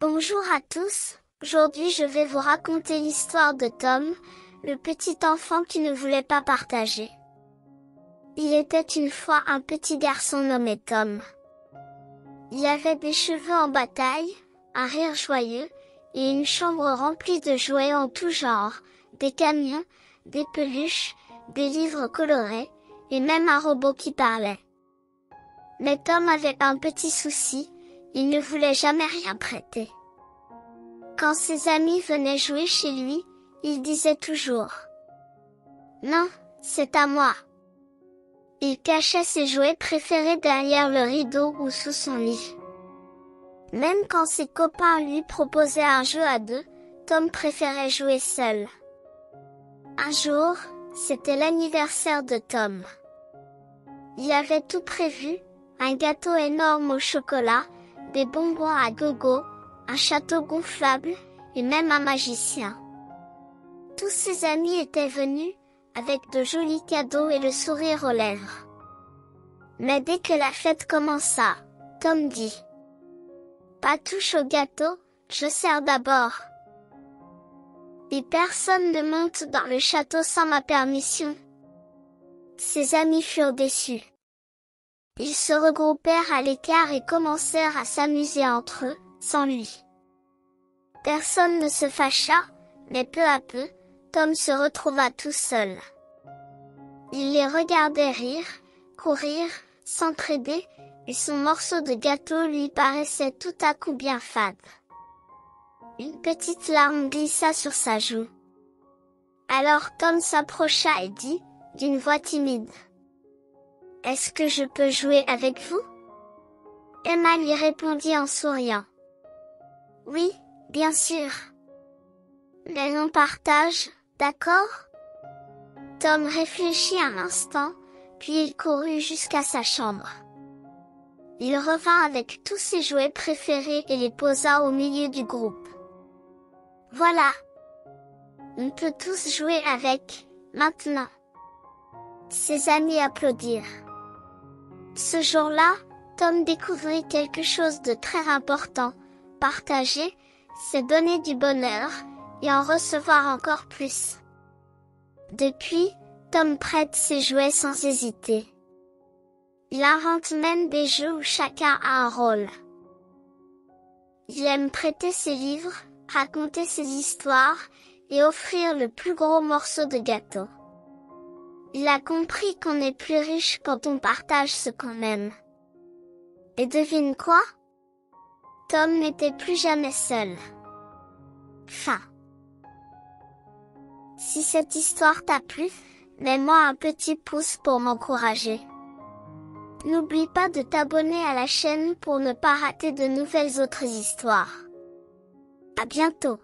Bonjour à tous, aujourd'hui je vais vous raconter l'histoire de Tom, le petit enfant qui ne voulait pas partager. Il était une fois un petit garçon nommé Tom. Il avait des cheveux en bataille, un rire joyeux, et une chambre remplie de jouets en tout genre, des camions, des peluches, des livres colorés, et même un robot qui parlait. Mais Tom avait un petit souci, il ne voulait jamais rien prêter. Quand ses amis venaient jouer chez lui, il disait toujours « Non, c'est à moi ». Il cachait ses jouets préférés derrière le rideau ou sous son lit. Même quand ses copains lui proposaient un jeu à deux, Tom préférait jouer seul. Un jour, c'était l'anniversaire de Tom. Il avait tout prévu, un gâteau énorme au chocolat, des bonbons à gogo, un château gonflable, et même un magicien. Tous ses amis étaient venus, avec de jolis cadeaux et le sourire aux lèvres. Mais dès que la fête commença, Tom dit « Pas touche au gâteau, je sers d'abord. Et personne ne monte dans le château sans ma permission. » Ses amis furent déçus. Ils se regroupèrent à l'écart et commencèrent à s'amuser entre eux, sans lui. Personne ne se fâcha, mais peu à peu, Tom se retrouva tout seul. Il les regardait rire, courir, s'entraider, et son morceau de gâteau lui paraissait tout à coup bien fade. Une petite larme glissa sur sa joue. Alors Tom s'approcha et dit, d'une voix timide: « Est-ce que je peux jouer avec vous ?» Emma lui répondit en souriant. « Oui, bien sûr. Mais on partage, d'accord ?» Tom réfléchit un instant, puis il courut jusqu'à sa chambre. Il revint avec tous ses jouets préférés et les posa au milieu du groupe. « Voilà. On peut tous jouer avec, maintenant. » Ses amis applaudirent. Ce jour-là, Tom découvrit quelque chose de très important. Partager, c'est donner du bonheur, et en recevoir encore plus. Depuis, Tom prête ses jouets sans hésiter. Il invente même des jeux où chacun a un rôle. Il aime prêter ses livres, raconter ses histoires, et offrir le plus gros morceau de gâteau. Il a compris qu'on est plus riche quand on partage ce qu'on aime. Et devine quoi? Tom n'était plus jamais seul. Fin. Si cette histoire t'a plu, mets-moi un petit pouce pour m'encourager. N'oublie pas de t'abonner à la chaîne pour ne pas rater de nouvelles autres histoires. À bientôt.